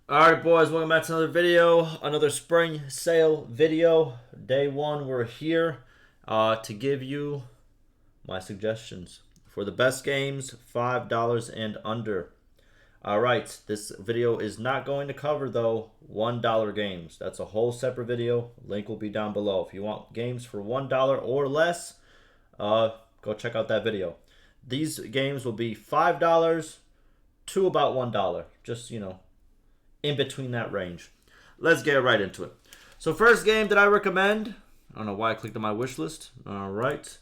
Alright boys, welcome back to another video, another spring sale video. Day one, we're here to give you my suggestions for the best games, $5 and under. Alright, this video is not going to cover though $1 games. That's a whole separate video. Link will be down below. If you want games for $1 or less, go check out that video. These games will be $5 to about $1. Just, in between that range. Let's get right into it. So first game that I recommend, I don't know why I clicked on my wish list. All right,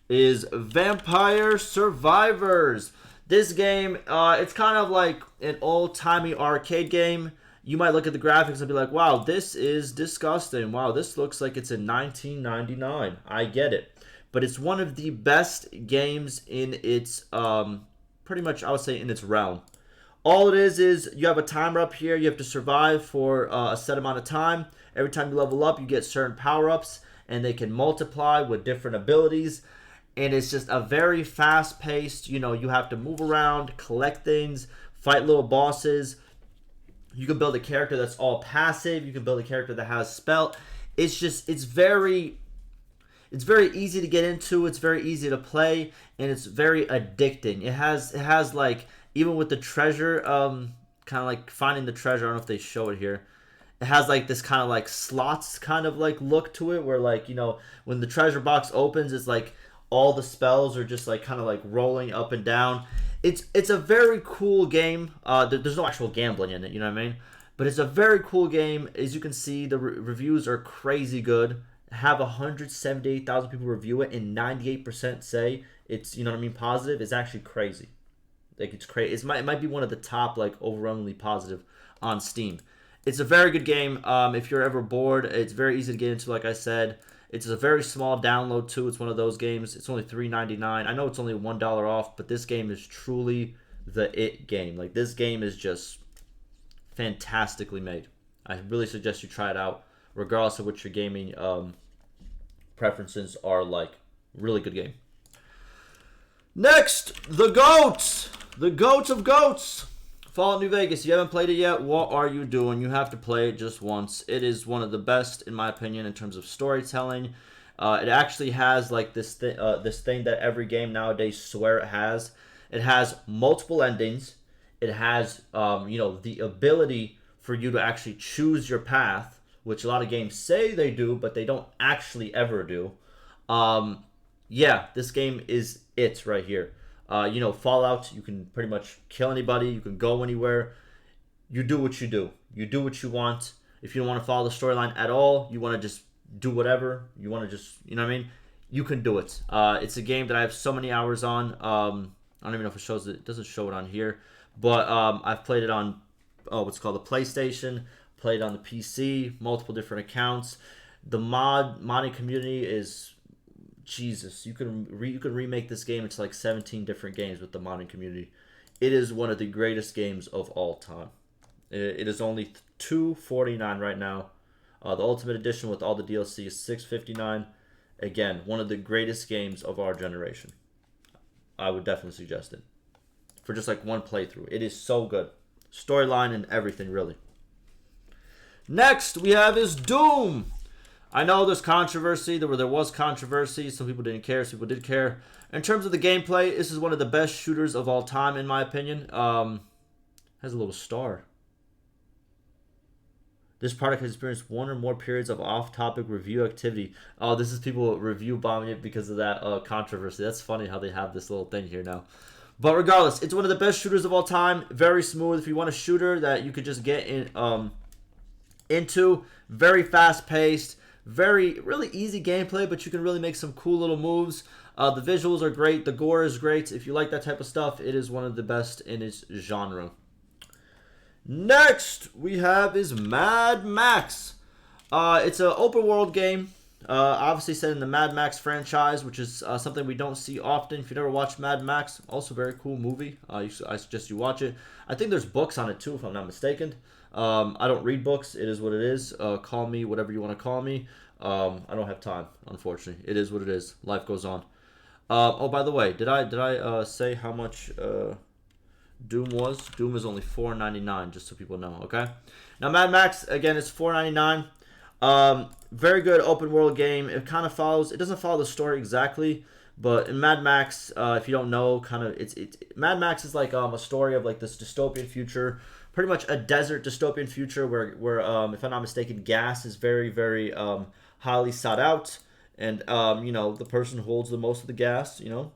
is Vampire Survivors. This game, it's kind of like an old-timey arcade game. You might look at the graphics and be like, wow, this is disgusting. Wow, this looks like it's in 1999. I get it. But it's one of the best games in its, pretty much, I would say, in its realm. All it is you have a timer up here. You have to survive for a set amount of time. Every time you level up, you get certain power-ups, and they can multiply with different abilities. And it's just a very fast-paced, you have to move around, collect things, fight little bosses. You can build a character that's all passive. You can build a character that has spell. It's very easy to get into. It's very easy to play, and it's very addicting. It has like, even with the treasure, kind of like finding the treasure. I don't know if they show it here. It has like this kind of like slots kind of like look to it, where like, when the treasure box opens, it's like all the spells are just like kind of like rolling up and down. It's a very cool game. There's no actual gambling in it, you know what I mean? But it's a very cool game. As you can see, the reviews are crazy good. Have 178,000 people review it, and 98% say it's, positive. It's actually crazy. Like, it's crazy. It might be one of the top, like, overwhelmingly positive on Steam. It's a very good game. If you're ever bored, it's very easy to get into. Like I said, it's a very small download too. It's one of those games. It's only $3.99. I know it's only $1 off, but this game is truly the it game. Like, this game is just fantastically made. I really suggest you try it out, regardless of what your gaming preferences are like. Really good game. Next, the GOAT! The GOAT of GOATs! Fallout New Vegas. If you haven't played it yet, what are you doing? You have to play it just once. It is one of the best, in my opinion, in terms of storytelling. It actually has like this thing that every game nowadays swear it has. It has multiple endings. It has, the ability for you to actually choose your path, which a lot of games say they do, but they don't actually ever do. Yeah, this game is it right here. Fallout, you can pretty much kill anybody. You can go anywhere. You do what you do. You do what you want. If you don't want to follow the storyline at all, you want to just do whatever. You want to just, you know what I mean? You can do it. It's a game that I have so many hours on. I don't even know if it shows it. It doesn't show it on here. But I've played it on what's called the PlayStation. Played on the PC. Multiple different accounts. The modding community is... Jesus, you can remake this game into like 17 different games with the modding community. It is one of the greatest games of all time. It is only $2.49 right now. The Ultimate Edition with all the DLC is $6.59. Again, one of the greatest games of our generation. I would definitely suggest it for just like one playthrough. It is so good, storyline and everything, really. Next we have is Doom. I know there's controversy. There was controversy. Some people didn't care. Some people did care. In terms of the gameplay, this is one of the best shooters of all time, in my opinion. Has a little star. This product has experienced one or more periods of off-topic review activity. Oh, this is people review bombing it because of that controversy. That's funny how they have this little thing here now. But regardless, it's one of the best shooters of all time. Very smooth. If you want a shooter that you could just get into, very fast-paced. Really easy gameplay, but you can really make some cool little moves. The visuals are great. The gore is great. If you like that type of stuff, it is one of the best in its genre. Next, we have is Mad Max. It's an open world game. Obviously set in the Mad Max franchise, which is something we don't see often. If you never watched Mad Max, also very cool movie. I suggest you watch it. I think there's books on it too, if I'm not mistaken. I don't read books. It is what it is. Call me whatever you want to call me. I don't have time, unfortunately. It is what it is. Life goes on. Oh, by the way, did I say how much Doom was. Doom was only $4.99, just so people know, okay? Now, Mad Max, again, it's $4.99. Very good open world game. It kind of follows, it doesn't follow the story exactly, but in Mad Max, if you don't know, kind of, Mad Max is like a story of like this dystopian future, pretty much a desert dystopian future where if I'm not mistaken, gas is very, very highly sought out, and you know, the person who holds the most of the gas, you know,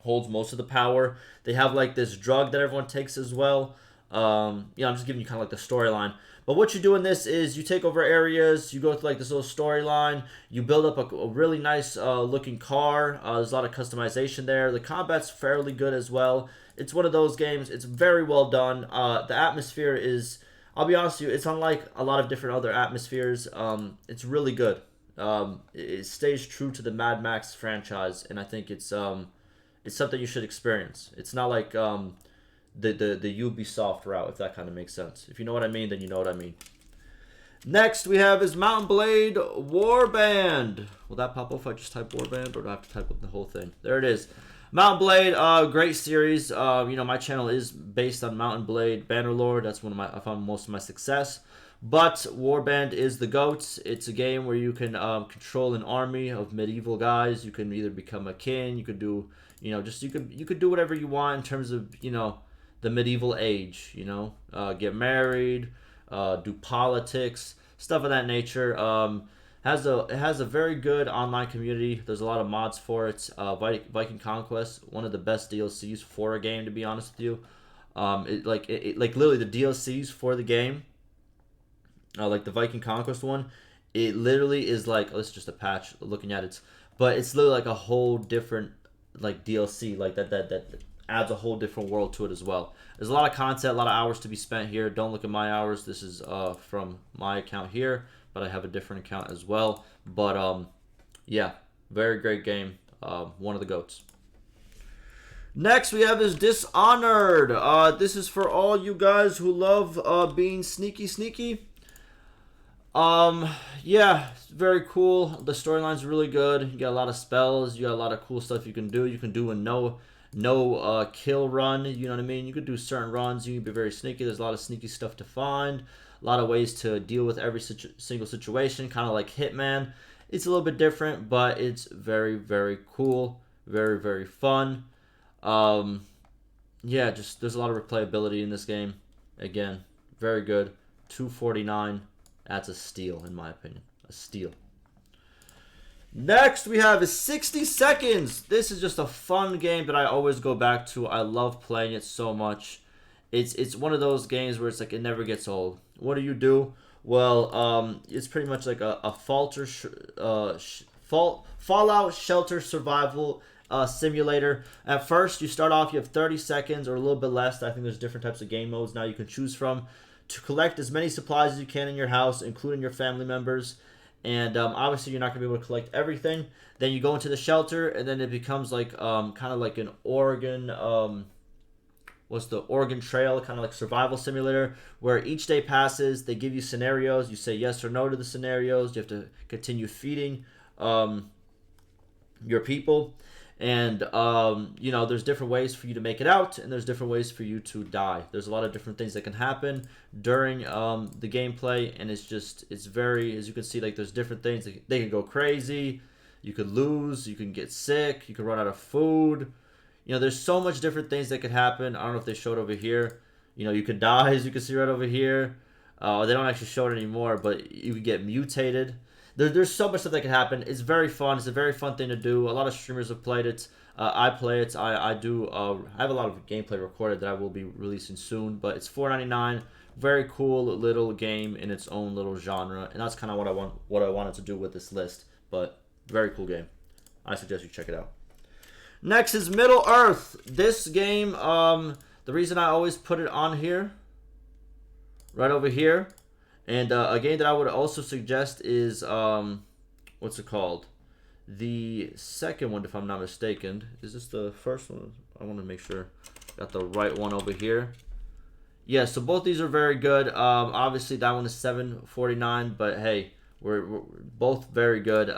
holds most of the power. They have like this drug that everyone takes as well. Yeah, I'm just giving you kind of like the storyline. But what you do in this is you take over areas, you go through like this little storyline, you build up a really nice looking car. There's a lot of customization there. The combat's fairly good as well. It's one of those games. It's very well done. The atmosphere is, I'll be honest with you, it's unlike a lot of different other atmospheres. It's really good. It stays true to the Mad Max franchise, and I think it's something you should experience. It's not like the Ubisoft route, if that kind of makes sense. If you know what I mean, then you know what I mean. Next, we have is Mount & Blade Warband. Will that pop up if I just type Warband, or do I have to type the whole thing? There it is. Mount & Blade, great series. You know, my channel is based on Mount & Blade Bannerlord. That's I found most of my success. But Warband is the GOAT. It's a game where you can control an army of medieval guys. You can either become a king. You could do, you know, just you could do whatever you want in terms of, you know, the medieval age. You know, get married, do politics, stuff of that nature. It has a very good online community. There's a lot of mods for it. Viking Conquest, one of the best DLCs for a game, to be honest with you. Like literally the DLCs for the game. Like the Viking Conquest one, it literally is like, oh, it's just a patch looking at it, but it's literally like a whole different like DLC, like that adds a whole different world to it as well. There's a lot of content, a lot of hours to be spent here. Don't look at my hours. This is from my account here, but I have a different account as well. But yeah, very great game. One of the GOATs. Next, we have is Dishonored. This is for all you guys who love being sneaky. Yeah, very cool. The storyline's really good. You got a lot of spells. You got a lot of cool stuff you can do. You can do a no kill run. You know what I mean? You could do certain runs. You can be very sneaky. There's a lot of sneaky stuff to find. A lot of ways to deal with every single situation, kind of like Hitman. It's a little bit different, but it's very, very cool. Very, very fun. Yeah, just there's a lot of replayability in this game. Again, very good. $2.49. That's a steal, in my opinion. A steal. Next, we have is 60 Seconds. This is just a fun game that I always go back to. I love playing it so much. It's one of those games where it's like it never gets old. What do? Well, it's pretty much like a Fallout Shelter survival simulator. At first, you start off, you have 30 seconds or a little bit less. I think there's different types of game modes now you can choose from to collect as many supplies as you can in your house, including your family members. And obviously, you're not going to be able to collect everything. Then you go into the shelter, and then it becomes like kind of like an Oregon, what's the Oregon Trail, kind of like survival simulator, where each day passes, they give you scenarios. You say yes or no to the scenarios. You have to continue feeding your people. And, you know, there's different ways for you to make it out, and there's different ways for you to die. There's a lot of different things that can happen during the gameplay, and it's very, as you can see, like, there's different things. They can go crazy, you could lose, you can get sick, you can run out of food. You know, there's so much different things that could happen. I don't know if they showed over here. You know, you could die, as you can see right over here. They don't actually show it anymore, but you could get mutated. There's so much stuff that can happen. It's very fun. It's a very fun thing to do. A lot of streamers have played it. I play it. I have a lot of gameplay recorded that I will be releasing soon. But it's $4.99. Very cool little game in its own little genre, and that's kind of what I wanted to do with this list. But very cool game. I suggest you check it out. Next is Middle Earth. This game, the reason I always put it on here, right over here. And a game that I would also suggest is, what's it called? The second one, if I'm not mistaken. Is this the first one? I want to make sure I got the right one over here. Yeah, so both these are very good. Obviously, that one is $7.49, but hey, we're both very good.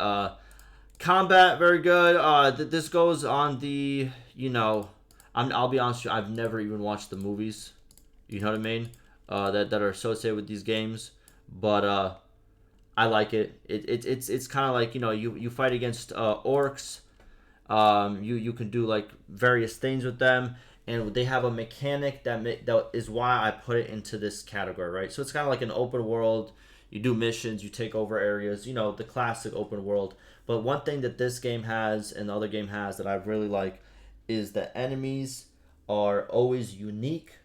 Combat, very good. This goes on the, you know, I'll be honest with you, I've never even watched the movies. You know what I mean? That are associated with these games, but I like it. It's kind of like, you know, you fight against orcs. You can do like various things with them, and they have a mechanic that is why I put it into this category, right? So it's kind of like an open world. You do missions, you take over areas, you know, the classic open world. But one thing that this game has and the other game has that I really like is the enemies are always unique.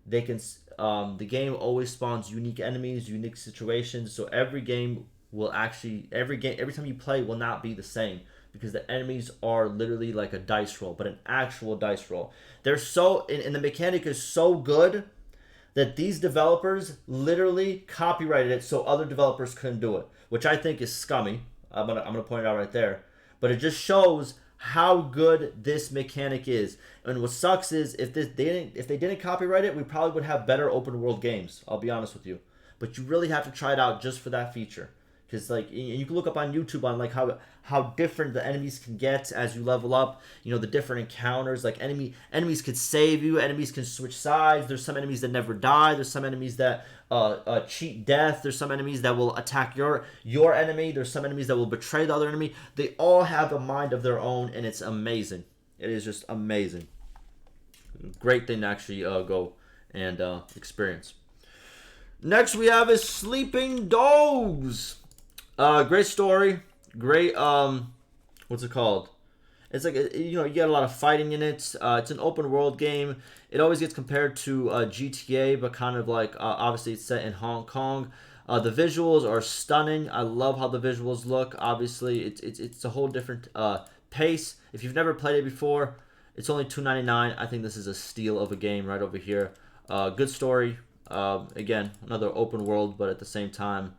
They can the game always spawns unique enemies, unique situations. So every game will actually every time you play will not be the same because the enemies are literally like a dice roll, but an actual dice roll. They're so and the mechanic is so good that these developers literally copyrighted it so other developers couldn't do it, which I think is scummy. I'm gonna point it out right there. But it just shows how good this mechanic is. And what sucks is if they didn't copyright it, we probably would have better open world games. I'll be honest with you. But you really have to try it out just for that feature. Because like you can look up on YouTube on like how different the enemies can get as you level up. You know, the different encounters. Like enemies could save you. Enemies can switch sides. There's some enemies that never die. There's some enemies that cheat death. There's some enemies that will attack your enemy. There's some enemies that will betray the other enemy. They all have a mind of their own, and it's amazing. It is just amazing. Great thing to actually go and experience. Next we have is Sleeping Dogs. Great story. Great, what's it called? It's like, you know, you get a lot of fighting in it. It's an open world game. It always gets compared to GTA, but kind of like, obviously it's set in Hong Kong. The visuals are stunning. I love how the visuals look. Obviously, it's a whole different pace. If you've never played it before, it's only $2.99. I think this is a steal of a game right over here. Good story. Again, another open world, but at the same time,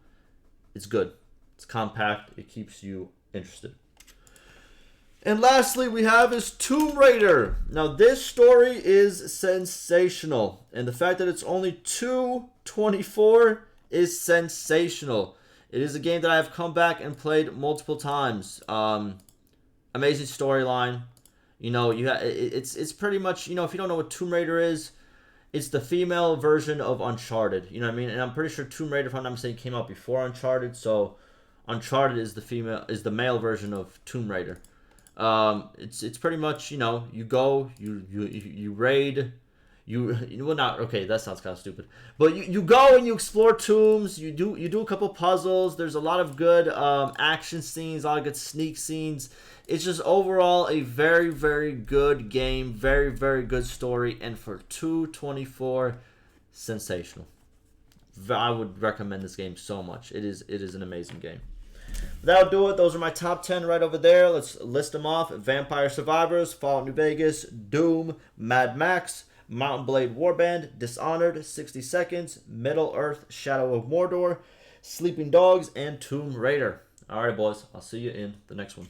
it's good. It's compact. It keeps you interested. And lastly, we have is Tomb Raider. Now, this story is sensational. And the fact that it's only $2.24 is sensational. It is a game that I have come back and played multiple times. Amazing storyline. You know, it's pretty much, you know, if you don't know what Tomb Raider is, it's the female version of Uncharted. You know what I mean? And I'm pretty sure Tomb Raider, if I'm not mistaken, came out before Uncharted. So Uncharted is the male version of Tomb Raider. It's pretty much, you know, you go, you raid, well, not okay. That sounds kind of stupid, but you go and you explore tombs. You do a couple puzzles. There's a lot of good action scenes, a lot of good sneak scenes. It's just overall a very, very good game, very, very good story, and for $2.24, sensational. I would recommend this game so much. It is an amazing game. That'll do it. Those are my top 10 right over there. Let's list them off. Vampire Survivors, Fallout New Vegas, Doom, Mad Max, Mountain Blade Warband, Dishonored, 60 Seconds, Middle Earth, Shadow of Mordor, Sleeping Dogs, and Tomb Raider. Alright, boys. I'll see you in the next one.